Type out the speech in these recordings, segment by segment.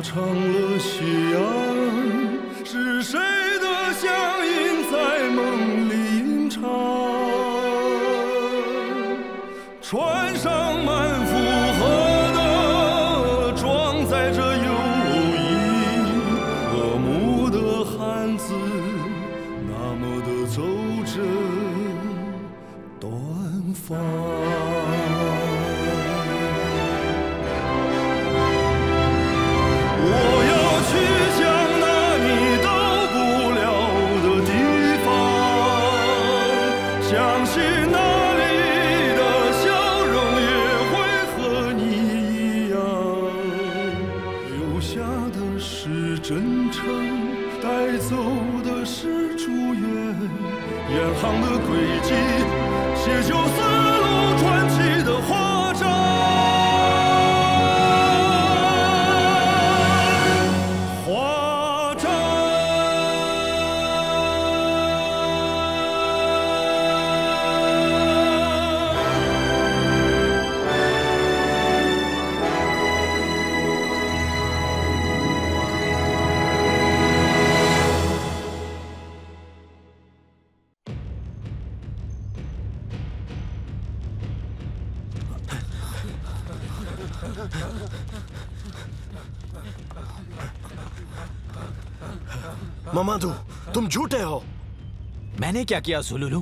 成了夕阳，是谁的响应在梦里吟唱？船上满负荷的装载着友谊，和睦的汉字，那么的走着短发。远航的轨迹，写就丝路传奇的华章。华章。ममादू, तुम झूठे हो। मैंने क्या किया ज़ुलुलु?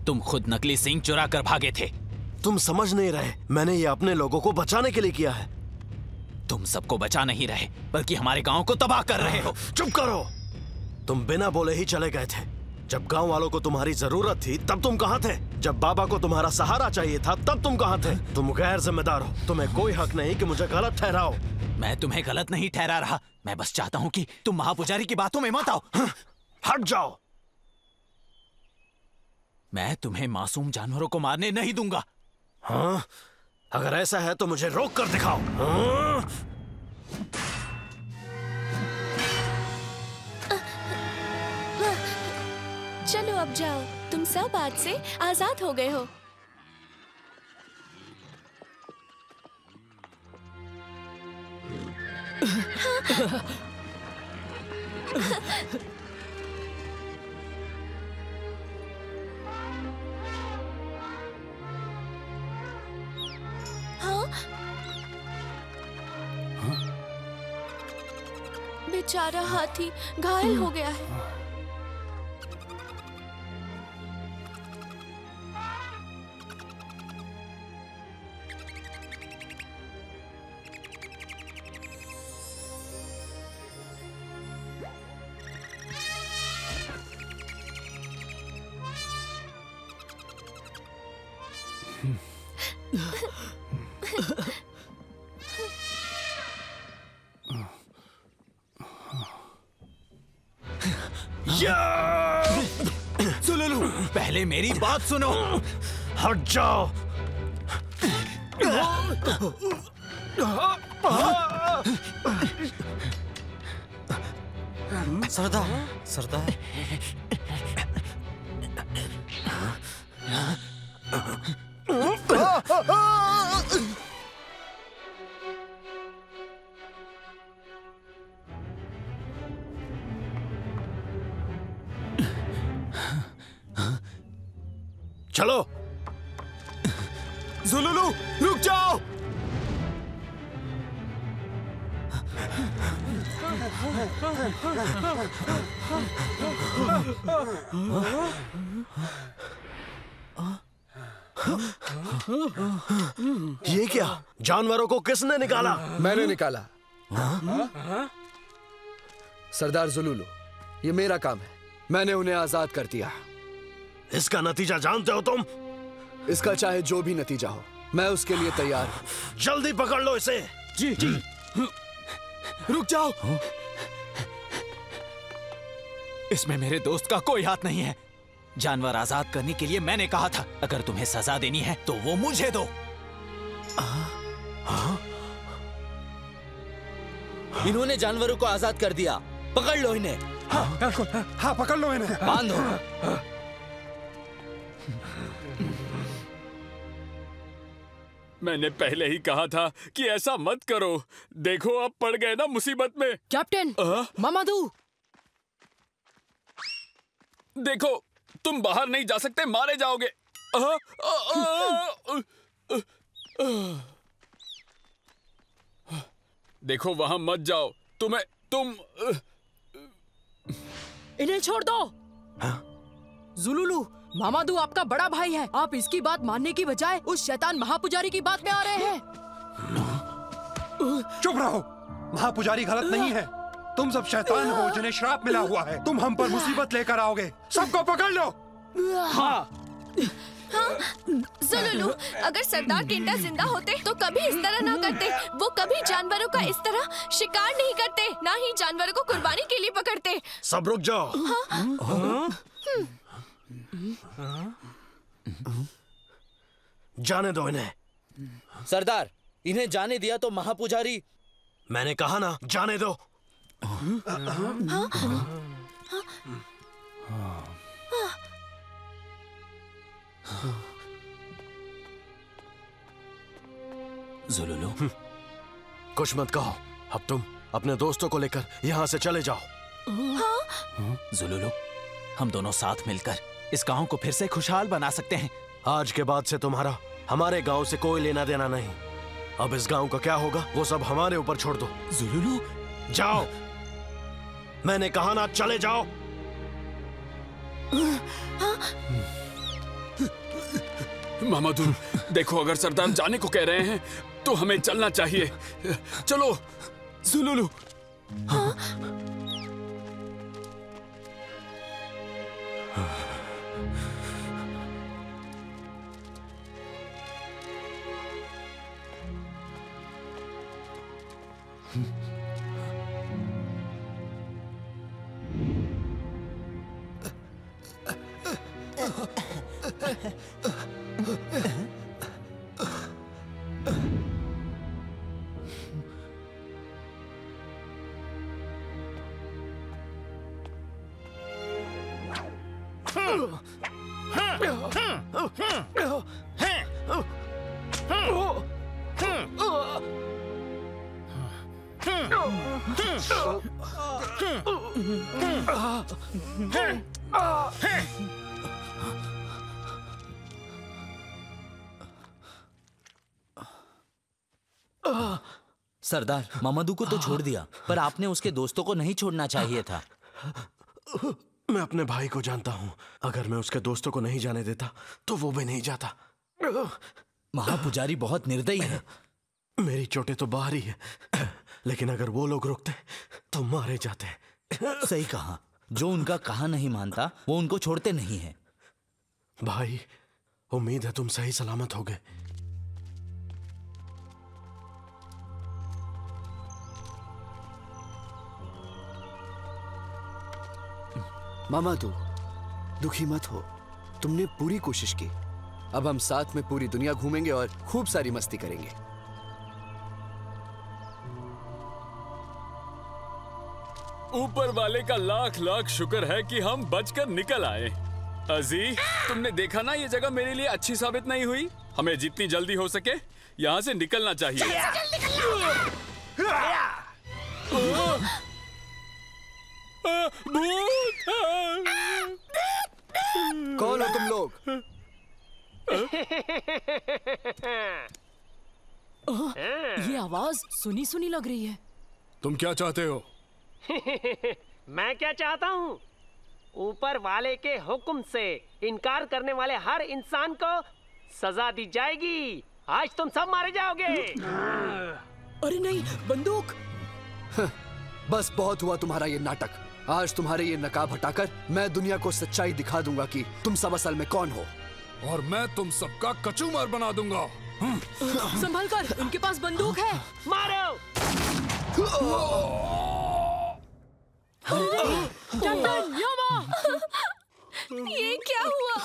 तुम खुद नकली सिंह चुरा कर भागे थे। तुम समझ नहीं रहे, मैंने ये अपने लोगों को बचाने के लिए किया है। तुम सबको बचा नहीं रहे, बल्कि हमारे गांव को तबाह कर रहे हो। चुप करो। तुम बिना बोले ही चले गए थे। जब गांव वालों को तुम्हारी जरूरत थी तब तुम कहाँ थे? जब बाबा को तुम्हारा सहारा चाहिए था तब तुम कहाँ थे? तुम गैर जिम्मेदार हो। तुम्हें कोई हक नहीं कि मुझे गलत ठहराओ। मैं तुम्हें गलत नहीं ठहरा रहा। मैं बस चाहता हूँ कि तुम महापुजारी की बातों में मत आओ। हट जाओ। मैं तुम्हें मासूम जानवरों को मारने नहीं दूंगा। हाँ? अगर ऐसा है तो मुझे रोक कर दिखाओ। हाँ? चलो अब जाओ, तुम सब आज से आजाद हो गए हो। हाँ? बेचारा हाथी घायल हो गया है। ज़ुलुलु, पहले मेरी बात सुनो। हट जाओ। सरदार, सरदार। चलो। ज़ुलुलु, रुक जाओ। ये क्या? जानवरों को किसने निकाला? मैंने निकाला। सरदार ज़ुलुलु, ये मेरा काम है। मैंने उन्हें आजाद कर दिया। इसका नतीजा जानते हो तुम? इसका चाहे जो भी नतीजा हो, मैं उसके लिए तैयार हूं। जल्दी पकड़ लो इसे। जी जी। रुक जाओ। इसमें मेरे दोस्त का कोई हाथ नहीं है। जानवर आजाद करने के लिए मैंने कहा था। अगर तुम्हें सजा देनी है तो वो मुझे दो। इन्होंने जानवरों को आजाद कर दिया। पकड़ लो इन्हें। हाँ, पकड़ लो इन्हें। बांधो। मैंने पहले ही कहा था कि ऐसा मत करो। देखो अब पड़ गए ना मुसीबत में। कैप्टन, मामादू। देखो तुम बाहर नहीं जा सकते, मारे जाओगे। देखो वहां मत जाओ। तुम इन्हें छोड़ दो। जुलुलू, मामादू आपका बड़ा भाई है। आप इसकी बात मानने की बजाय उस शैतान महापुजारी की बात में आ रहे हैं। चुप रहो। महापुजारी गलत नहीं है। तुम सब शैतान हो जिन्हें श्राप मिला हुआ है। तुम हम पर मुसीबत लेकर आओगे। सबको पकड़ लो। हाँ, जुलुलू, अगर सरदार केंटा जिंदा होते तो कभी इस तरह ना करते। वो कभी जानवरों का इस तरह शिकार नहीं करते, ना ही जानवरों को कुर्बानी के लिए पकड़ते। सब रुक जाओ। जाने दो इन्हें। सरदार, इन्हें जाने दिया तो महापुजारी। मैंने कहा ना, जाने दो। जुलुलू, कुछ मत कहो। अब तुम अपने दोस्तों को लेकर यहाँ से चले जाओ। जुलुलू, हम दोनों साथ मिलकर इस गांव को फिर से खुशहाल बना सकते हैं। आज के बाद से तुम्हारा हमारे गांव से कोई लेना देना नहीं। अब इस गांव का क्या होगा वो सब हमारे ऊपर छोड़ दो। जुलुलू, जाओ। मैंने कहा ना, चले जाओ। मामादू, देखो अगर सरदार जाने को कह रहे हैं तो हमें चलना चाहिए। चलो। जुलुलू। सरदार, मामादू को तो छोड़ दिया, पर आपने उसके दोस्तों को नहीं छोड़ना चाहिए था। मैं अपने भाई को जानता हूँ। अगर मैं उसके दोस्तों को नहीं जाने देता तो वो भी नहीं जाता। महापुजारी बहुत निर्दयी है। मेरी चोटें तो बाहर ही है, लेकिन अगर वो लोग रुकते तो मारे जाते। सही कहा। जो उनका कहा नहीं मानता वो उनको छोड़ते नहीं है। भाई, उम्मीद है तुम सही सलामत हो गए। मामादू, दुखी मत हो। तुमने पूरी कोशिश की। अब हम साथ में पूरी दुनिया घूमेंगे और खूब सारी मस्ती करेंगे। ऊपर वाले का लाख लाख शुक्र है कि हम बचकर निकल आए। अजी, तुमने देखा ना, ये जगह मेरे लिए अच्छी साबित नहीं हुई। हमें जितनी जल्दी हो सके यहाँ से निकलना चाहिए। कौन हो तुम लोग? ये आवाज सुनी सुनी लग रही है। तुम क्या चाहते हो? मैं क्या चाहता हूँ? ऊपर वाले के हुक्म से इनकार करने वाले हर इंसान को सजा दी जाएगी। आज तुम सब मारे जाओगे। अरे नहीं, बंदूक। बस बहुत हुआ तुम्हारा ये नाटक। आज तुम्हारे ये नकाब हटाकर मैं दुनिया को सच्चाई दिखा दूंगा कि तुम सब असल में कौन हो। और मैं तुम सबका कचूमर बना दूंगा। संभल कर, उनके पास बंदूक है। मारो। कैप्टन, यामा! ये क्या हुआ?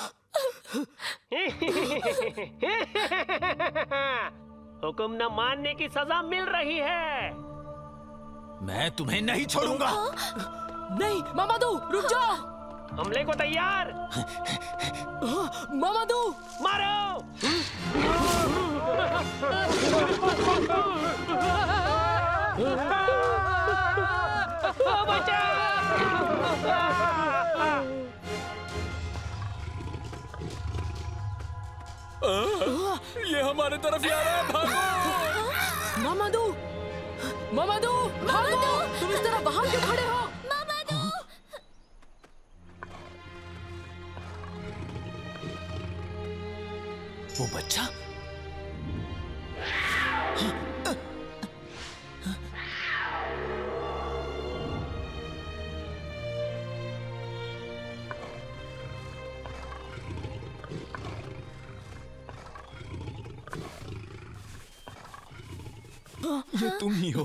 हुक्म न मानने की सजा मिल रही है। मैं तुम्हें नहीं छोड़ूंगा। नहीं, मामादू, रुक जाओ। हमले को तैयार। मामादू, मारो। ये हमारे तरफ ही आ रहा है, भागो! मामादू, मामादू, भागो! तुम इस तरह वहां क्यों खड़े हो? वो बच्चा? ये तुम ही हो।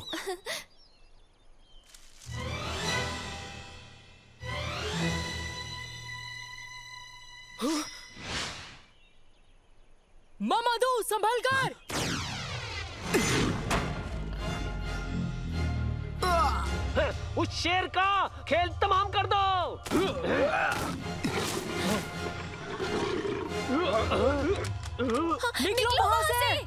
मामादू, संभल कर! उस शेर का खेल तमाम कर दो। निकलो वहां से!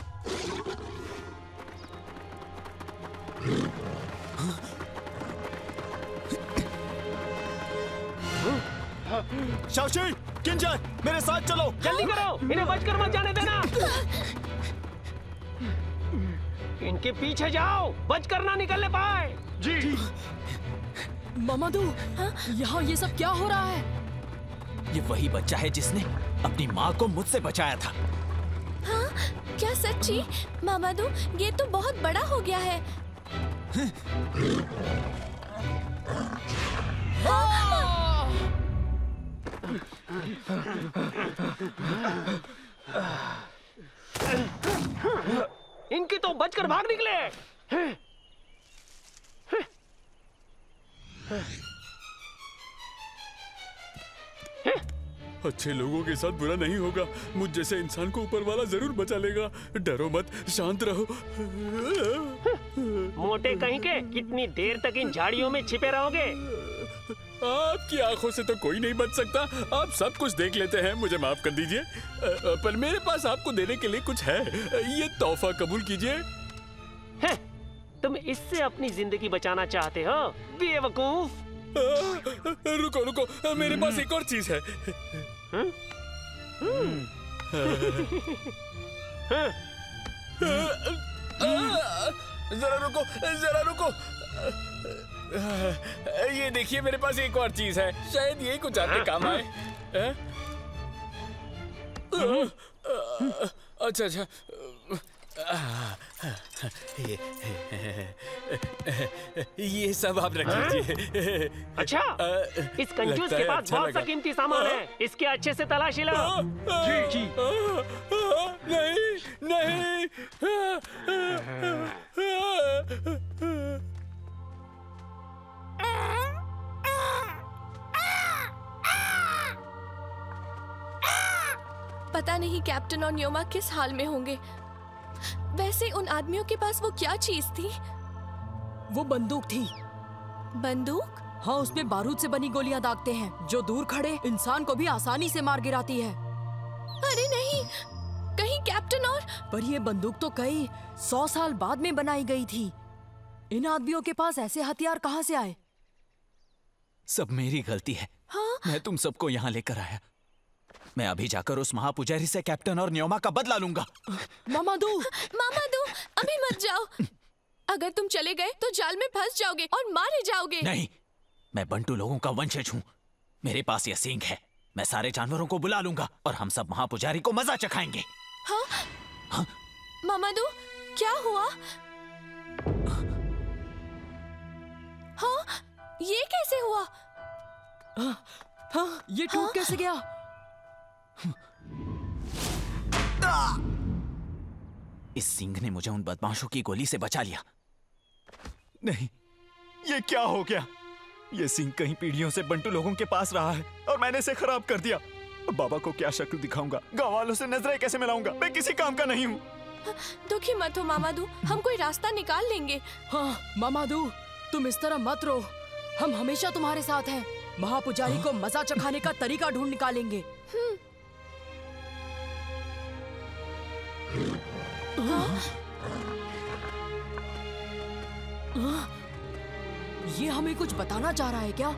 शाओशी, किंजन, मेरे साथ चलो। जल्दी करो, इन्हें बचकर मत जाने देना। इनके पीछे जाओ, बचकर ना निकलने पाए। जी। मामादू, यहाँ ये सब क्या हो रहा है? ये वही बच्चा है जिसने अपनी माँ को मुझसे बचाया था। हाँ? क्या सच्ची? मामादू, ये तो बहुत बड़ा हो गया है। इनकी तो बचकर भाग निकले। अच्छे लोगों के साथ बुरा नहीं होगा। मुझ जैसे इंसान को ऊपर वाला जरूर बचा लेगा। डरो मत, शांत रहो। मोटे कहीं के, कितनी देर तक इन झाड़ियों में छिपे रहोगे? आपकी आंखों से तो कोई नहीं बच सकता। आप सब कुछ देख लेते हैं, मुझे माफ कर दीजिए। पर मेरे पास आपको देने के लिए कुछ है। ये तोहफा कबूल कीजिए। तुम इससे अपनी जिंदगी बचाना चाहते हो, बेवकूफ? रुको रुको, मेरे पास एक और चीज है। जरा रुको, जरा रुको। ये देखिए, मेरे पास एक और चीज है। शायद यही कुछ आपके काम आए। अच्छा अच्छा, ये सब आप रख लीजिए। अच्छा, इस कंजूस के पास बहुत सा कीमती सामान है। इसके अच्छे से तलाशी लो। जी जी। नहीं नहीं। पता नहीं कैप्टन और न्योमा किस हाल में होंगे। वैसे उन आदमियों के पास वो क्या चीज थी? वो बंदूक थी। बंदूक? हाँ, उसमें बारूद से बनी गोलियां दागते हैं जो दूर खड़े इंसान को भी आसानी से मार गिराती है। अरे नहीं, कहीं कैप्टन और... पर ये बंदूक तो कई 100 साल बाद में बनाई गई थी। इन आदमियों के पास ऐसे हथियार कहाँ से आए? सब मेरी गलती है। हाँ? मैं तुम सबको यहाँ लेकर आया। मैं अभी जाकर उस महापुजारी से कैप्टन और न्योमा का बदला लूंगा। मामादू, मामादू, अभी मत जाओ। अगर तुम चले गए तो जाल में फंस जाओगे और मारे जाओगे। नहीं, मैं बंटू लोगों का वंशज हूँ। मेरे पास यह सींग है। मैं सारे जानवरों को बुला लूंगा और हम सब महापुजारी को मजा चखाएंगे। हाँ? हाँ? मामादू, क्या हुआ? हाँ? ये कैसे हुआ? हाँ, ये टूट कैसे गया? इस सिंह ने मुझे उन बदमाशों की गोली से बचा लिया। नहीं, ये क्या हो गया? ये सिंह कहीं पीढ़ियों से बंटू लोगों के पास रहा है और मैंने इसे खराब कर दिया। बाबा को क्या शक्ल दिखाऊंगा? गांव वालों से नजरें कैसे मिलाऊंगा? मैं किसी काम का नहीं हूँ। दुखी मत हो मामादू, हम कोई रास्ता निकाल लेंगे। हाँ मामादू, तुम इस तरह मत रो। हम हमेशा तुम्हारे साथ हैं। महापुजारी को मजा चखाने का तरीका ढूंढ निकालेंगे। ये हमें कुछ बताना चाह रहा है क्या?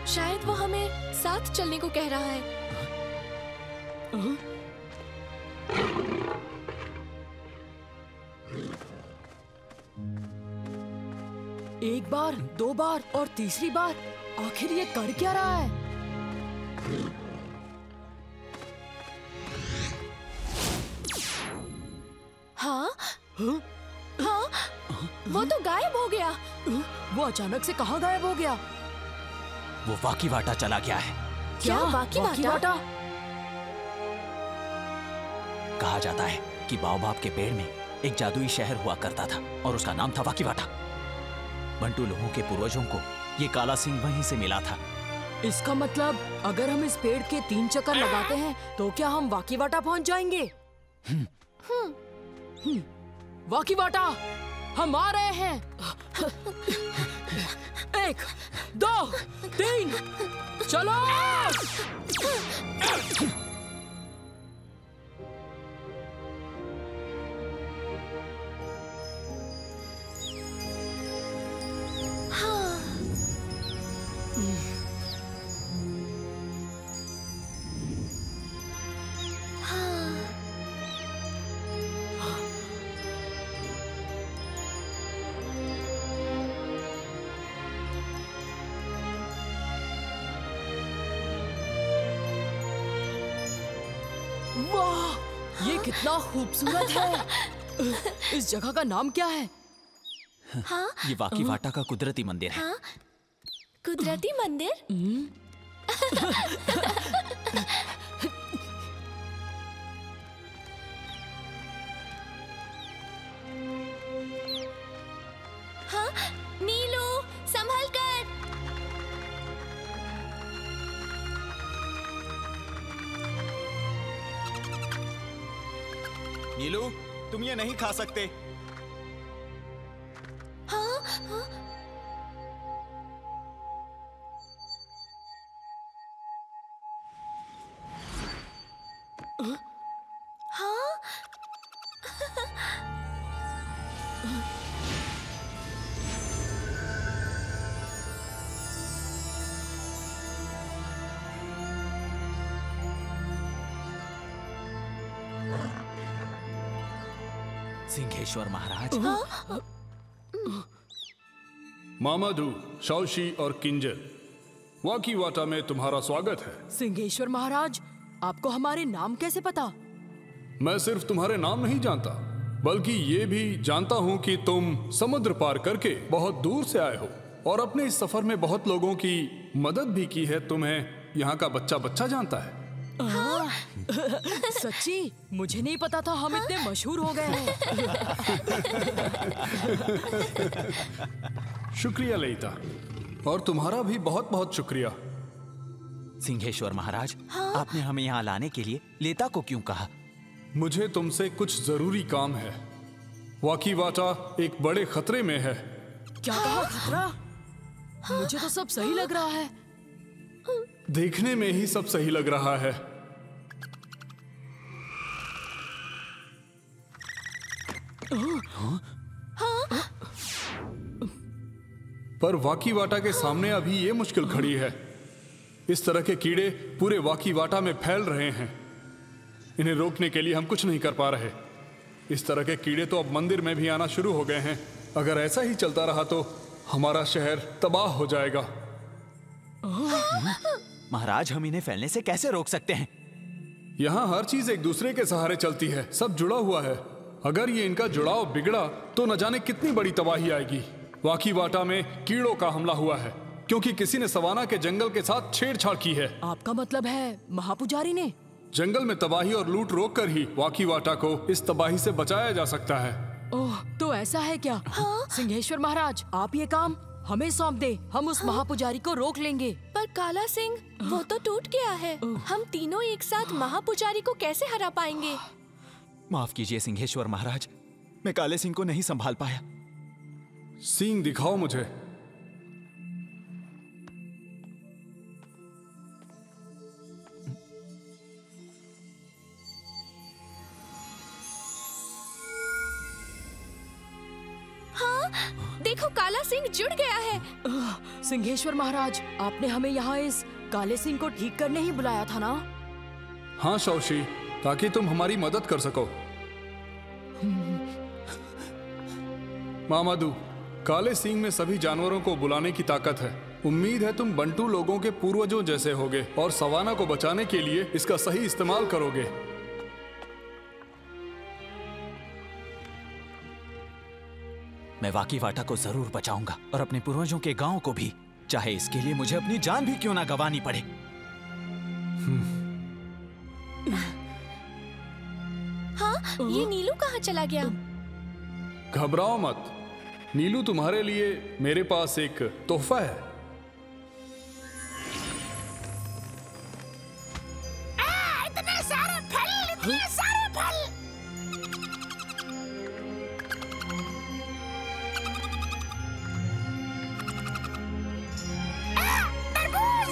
शायद वो हमें साथ चलने को कह रहा है। एक बार, 2 बार और तीसरी बार, आखिर ये कर क्या रहा है? हाँ? हाँ? वो तो गायब हो गया। वो अचानक से कहाँ गायब हो गया? वो वाकीवाटा चला गया है। क्या वाकीवाटा? कहा जाता है कि बाओबाब के पेड़ में एक जादुई शहर हुआ करता था और उसका नाम था वाकीवाटा। बंटू लोगों के पूर्वजों को ये काला सिंह वहीं से मिला था। इसका मतलब अगर हम इस पेड़ के 3 चक्कर लगाते हैं तो क्या हम वाकीवाटा पहुंच जाएंगे? वाकीवाटा, हम आ रहे हैं। 1, 2, 3, चलो। वाह, ये कितना खूबसूरत है। इस जगह का नाम क्या है? हाँ? ये वाकीवाटा का कुदरती मंदिर है। हाँ? कुदरती मंदिर? हाँ? नीलू, संभल कर। नीलू, तुम ये नहीं खा सकते। हाँ? हाँ? हाँ? सिंहेश्वर महाराज। मामादू, शौशी और किंजर, वाकीवाटा में तुम्हारा स्वागत है। सिंहेश्वर महाराज, आपको हमारे नाम कैसे पता? मैं सिर्फ तुम्हारे नाम नहीं जानता, बल्कि ये भी जानता हूँ कि तुम समुद्र पार करके बहुत दूर से आए हो और अपने इस सफर में बहुत लोगों की मदद भी की है। तुम्हें यहाँ का बच्चा बच्चा जानता है। हाँ। सच्ची? मुझे नहीं पता था हम इतने मशहूर हो गए हैं। शुक्रिया ललिता, और तुम्हारा भी बहुत बहुत शुक्रिया। सिंहेश्वर महाराज, आपने हमें यहाँ लाने के लिए लेता को क्यों कहा? मुझे तुमसे कुछ जरूरी काम है। वाकीवाटा एक बड़े खतरे में है। क्या कहा? खतरा? मुझे तो सब सही लग रहा है। देखने में ही सब सही लग रहा है। पर वाकीवाटा के सामने अभी ये मुश्किल खड़ी है। इस तरह के कीड़े पूरे वाकीवाटा में फैल रहे हैं। इन्हें रोकने के लिए हम कुछ नहीं कर पा रहे। इस तरह के कीड़े तो अब मंदिर में भी आना शुरू हो गए हैं। अगर ऐसा ही चलता रहा तो हमारा शहर तबाह हो जाएगा। महाराज, हम इन्हें फैलने से कैसे रोक सकते हैं? यहाँ हर चीज एक दूसरे के सहारे चलती है, सब जुड़ा हुआ है। अगर ये इनका जुड़ाव बिगड़ा तो न जाने कितनी बड़ी तबाही आएगी। वाकीवाटा में कीड़ों का हमला हुआ है क्योंकि किसी ने सवाना के जंगल के साथ छेड़छाड़ की है। आपका मतलब है महापुजारी ने? जंगल में तबाही और लूट रोक कर ही वाकीवाटा को इस तबाही से बचाया जा सकता है। ओह, तो ऐसा है क्या? हाँ? सिंहेश्वर महाराज, आप ये काम हमें सौंप दे, हम उस महापुजारी को रोक लेंगे। पर काला सिंह, वो तो टूट गया है। हम तीनों एक साथ महापुजारी को कैसे हरा पाएंगे? माफ कीजिए सिंहेश्वर महाराज, मैं काले सिंह को नहीं संभाल पाया। सींग दिखाओ मुझे। देखो काला सिंह जुड़ गया है। सिंहेश्वर महाराज, आपने हमें यहाँ इस काले सिंह को ठीक करने ही बुलाया था ना? हाँ शौशी, ताकि तुम हमारी मदद कर सको। मामादू, काले सिंह में सभी जानवरों को बुलाने की ताकत है। उम्मीद है तुम बंटू लोगों के पूर्वजों जैसे होगे और सवाना को बचाने के लिए इसका सही इस्तेमाल करोगे। मैं वाकी वाटा को जरूर बचाऊंगा और अपने पूर्वजों के गांव को भी, चाहे इसके लिए मुझे अपनी जान भी क्यों ना गंवानी पड़े। हाँ, ये नीलू कहाँ चला गया? घबराओ मत, नीलू तुम्हारे लिए मेरे पास एक तोहफा है। इतने सारे फल, इतने सारे फल। तरबूज!